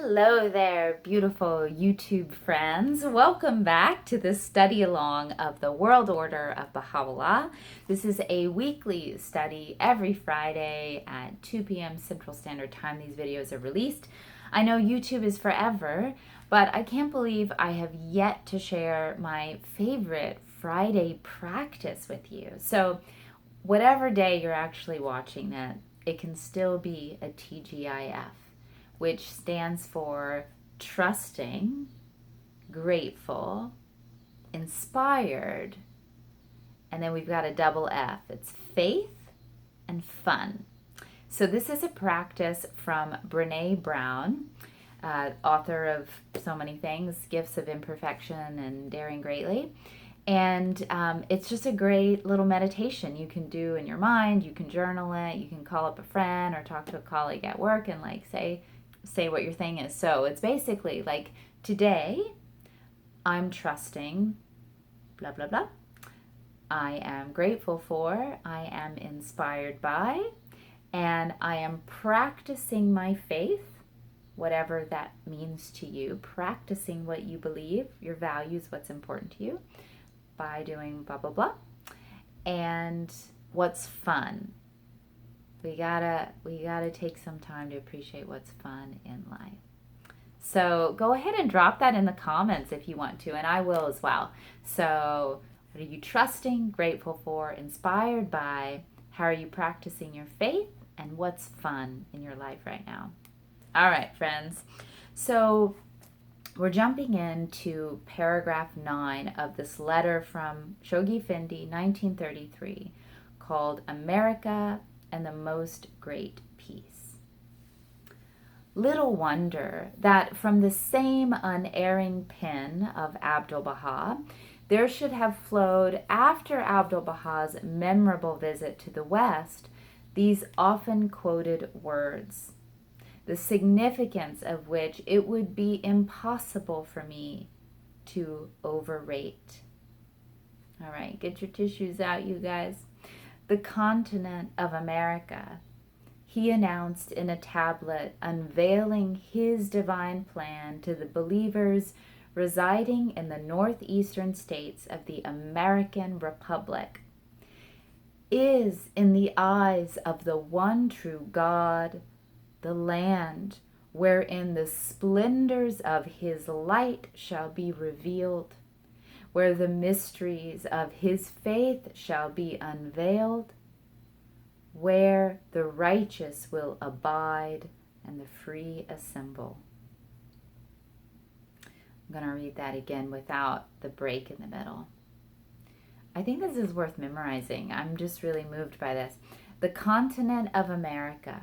Hello there, beautiful YouTube friends. Welcome back to the study along of the World Order of Baha'u'llah. This is a weekly study every Friday at 2 p.m. Central Standard Time. These videos are released. I know YouTube is forever, but I can't believe I have yet to share my favorite Friday practice with you. So whatever day you're actually watching it can still be a TGIF, which stands for trusting, grateful, inspired, and then we've got a double F. It's faith and fun. So this is a practice from Brené Brown, author of so many things, Gifts of Imperfection and Daring Greatly. And it's just a great little meditation you can do in your mind. You can journal it. You can call up a friend or talk to a colleague at work and say what your thing is. So it's basically like, today I'm trusting blah blah blah. I am grateful for, I am inspired by, and I am practicing my faith, whatever that means to you, practicing what you believe, your values, what's important to you, by doing blah blah blah. And what's fun? We gotta take some time to appreciate what's fun in life. So go ahead and drop that in the comments if you want to, and I will as well. So what are you trusting, grateful for, inspired by? How are you practicing your faith? And what's fun in your life right now? All right, friends. So we're jumping into paragraph 9 of this letter from Shoghi Effendi, 1933, called America and the Most Great Peace. Little wonder that from the same unerring pen of Abdu'l-Baha, there should have flowed, after Abdu'l-Baha's memorable visit to the West, these often quoted words, the significance of which it would be impossible for me to overrate. All right, get your tissues out, you guys. The continent of America, he announced in a tablet unveiling his divine plan to the believers residing in the northeastern states of the American Republic, is in the eyes of the one true God, the land wherein the splendors of his light shall be revealed, where the mysteries of his faith shall be unveiled, where the righteous will abide and the free assemble. I'm going to read that again without the break in the middle. I think this is worth memorizing. I'm just really moved by this. The continent of America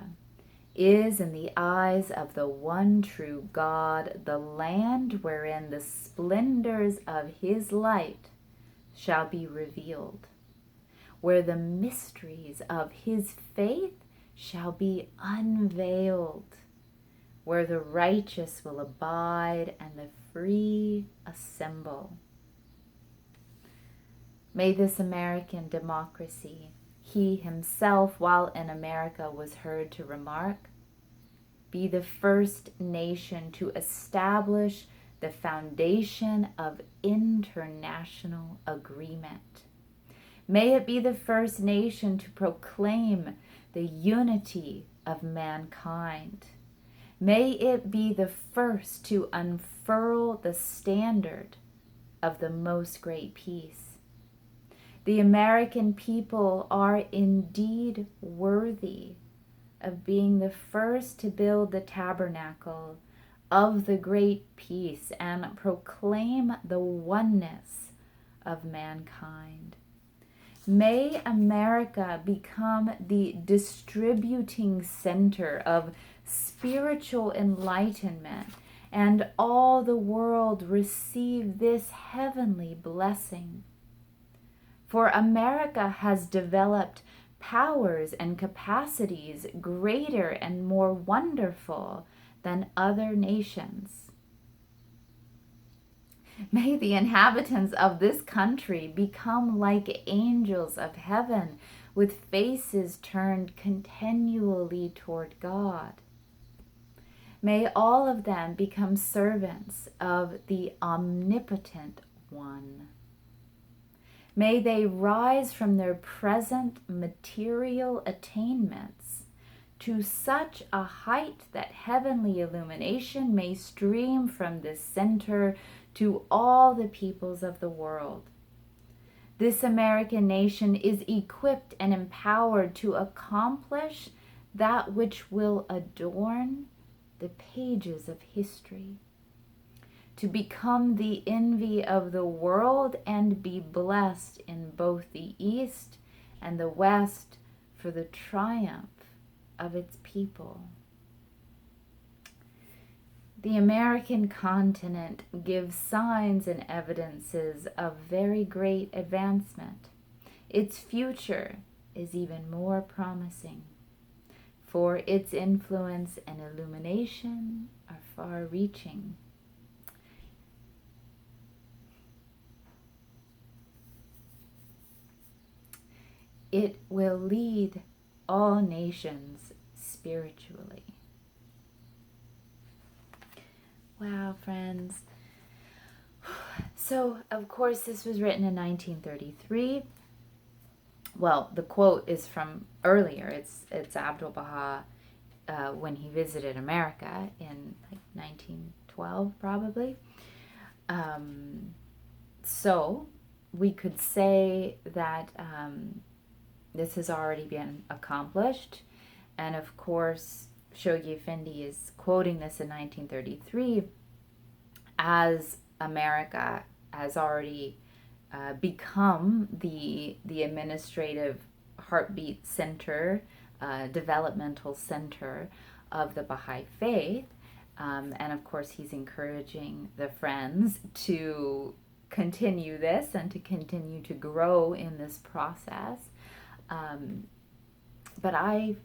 is in the eyes of the one true God, the land wherein the splendors of his light shall be revealed, where the mysteries of his faith shall be unveiled, where the righteous will abide and the free assemble. May this American democracy, he himself, while in America, was heard to remark, be the first nation to establish the foundation of international agreement. May it be the first nation to proclaim the unity of mankind. May it be the first to unfurl the standard of the most great peace. The American people are indeed worthy of being the first to build the tabernacle of the great peace and proclaim the oneness of mankind. May America become the distributing center of spiritual enlightenment, and all the world receive this heavenly blessing. For America has developed powers and capacities greater and more wonderful than other nations. May the inhabitants of this country become like angels of heaven, with faces turned continually toward God. May all of them become servants of the omnipotent one. May they rise from their present material attainments to such a height that heavenly illumination may stream from this center to all the peoples of the world. This American nation is equipped and empowered to accomplish that which will adorn the pages of history, to become the envy of the world and be blessed in both the East and the West for the triumph of its people. The American continent gives signs and evidences of very great advancement. Its future is even more promising, for its influence and illumination are far-reaching. It will lead all nations spiritually. Wow, friends. So, of course, this was written in 1933. Well, the quote is from earlier. It's Abdu'l-Baha when he visited America in like 1912, probably. So, we could say that this has already been accomplished. And of course, Shoghi Effendi is quoting this in 1933 as America has already become the administrative heartbeat center, developmental center of the Baha'i Faith. And of course, he's encouraging the friends to continue this and to continue to grow in this process. But I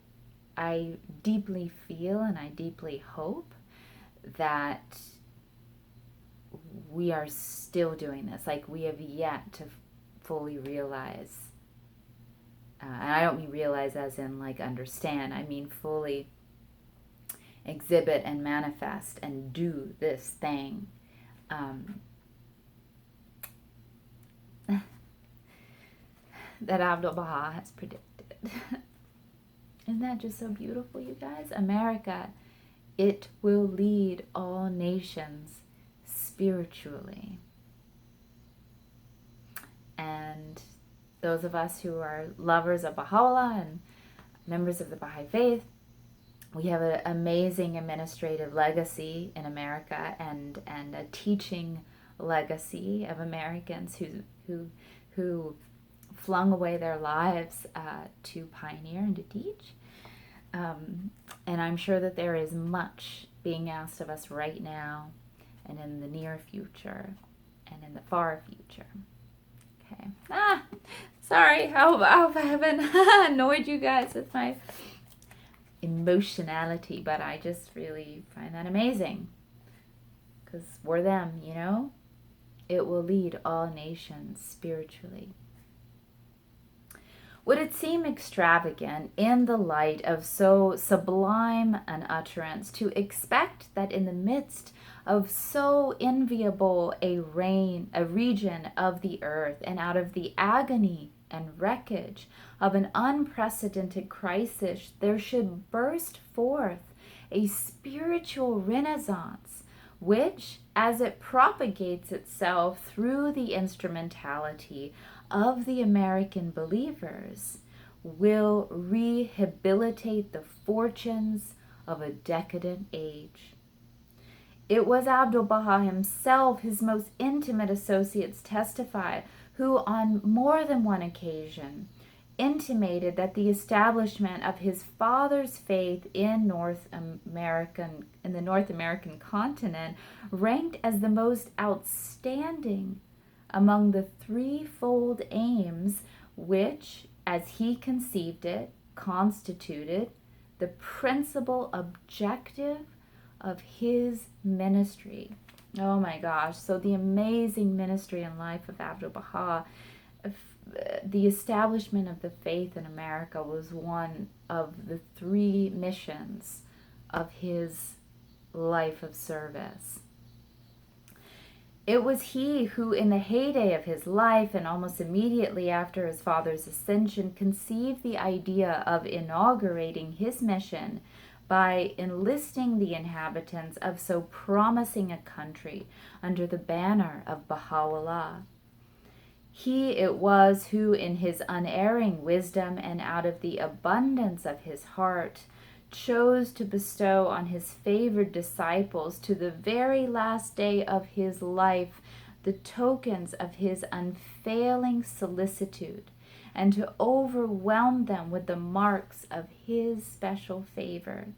deeply feel and I deeply hope that we are still doing this. Like, we have yet to fully realize, and I don't mean realize as in like understand, I mean fully exhibit and manifest and do this thing. That Abdu'l-Baha has predicted. Isn't that just so beautiful, you guys? America, it will lead all nations spiritually. And those of us who are lovers of Baha'u'llah and members of the Baha'i Faith, we have an amazing administrative legacy in America and a teaching legacy of Americans who flung away their lives to pioneer and to teach. And I'm sure that there is much being asked of us right now and in the near future and in the far future. Okay. Sorry. I hope I haven't annoyed you guys with my emotionality, but I just really find that amazing. Because we're them, you know? It will lead all nations spiritually. Would it seem extravagant in the light of so sublime an utterance to expect that in the midst of so enviable a region of the earth, and out of the agony and wreckage of an unprecedented crisis, there should burst forth a spiritual renaissance, which, as it propagates itself through the instrumentality of the American believers, will rehabilitate the fortunes of a decadent age? It was Abdu'l-Baha himself, his most intimate associates testify, who on more than one occasion intimated that the establishment of his father's faith in the North American continent ranked as the most outstanding among the threefold aims which, as he conceived it, constituted the principal objective of his ministry. Oh my gosh. So the amazing ministry and life of Abdu'l-Baha, the establishment of the faith in America, was one of the three missions of his life of service. It was he who, in the heyday of his life and almost immediately after his father's ascension, conceived the idea of inaugurating his mission by enlisting the inhabitants of so promising a country under the banner of Baha'u'llah. He it was who, in his unerring wisdom and out of the abundance of his heart, chose to bestow on his favored disciples to the very last day of his life the tokens of his unfailing solicitude, and to overwhelm them with the marks of his special favor.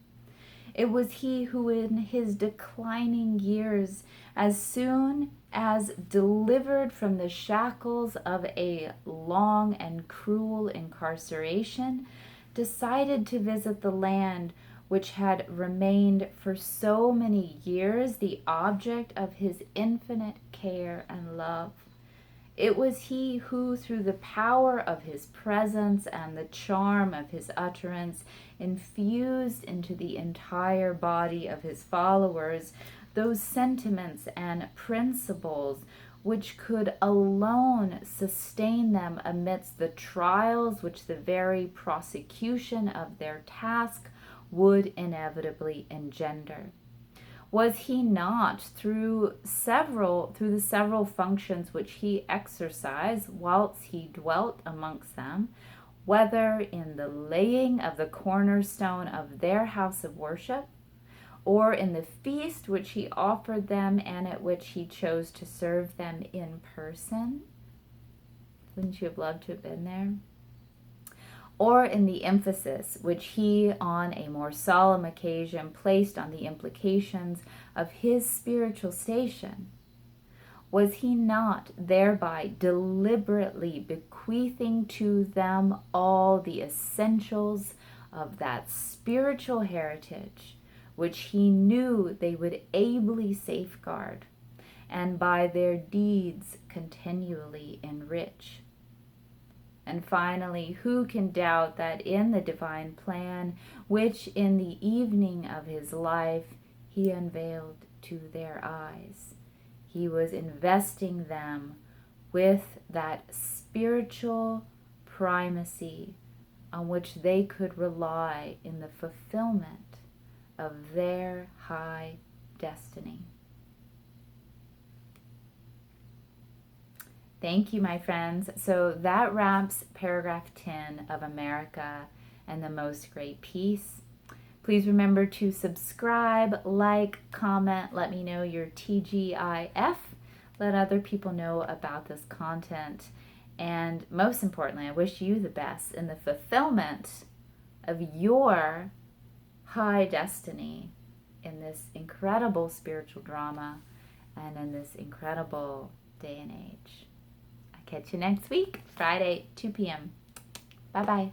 It was he who, in his declining years, as soon as delivered from the shackles of a long and cruel incarceration, decided to visit the land which had remained for so many years the object of his infinite care and love. It was he who, through the power of his presence and the charm of his utterance, infused into the entire body of his followers those sentiments and principles which could alone sustain them amidst the trials which the very prosecution of their task would inevitably engender. Was he not, through the several functions which he exercised whilst he dwelt amongst them, whether in the laying of the cornerstone of their house of worship, or in the feast which he offered them and at which he chose to serve them in person? Wouldn't you have loved to have been there? Or in the emphasis which he, on a more solemn occasion, placed on the implications of his spiritual station? Was he not thereby deliberately bequeathing to them all the essentials of that spiritual heritage which he knew they would ably safeguard, and by their deeds continually enrich? And finally, who can doubt that in the divine plan, which in the evening of his life he unveiled to their eyes, he was investing them with that spiritual primacy on which they could rely in the fulfillment of their high destiny? Thank you, my friends. So that wraps paragraph 10 of America and the Most Great Peace. Please remember to subscribe, like, comment, let me know your TGIF, let other people know about this content, and most importantly, I wish you the best in the fulfillment of your high destiny in this incredible spiritual drama and in this incredible day and age. Catch you next week, Friday, 2 p.m. Bye-bye.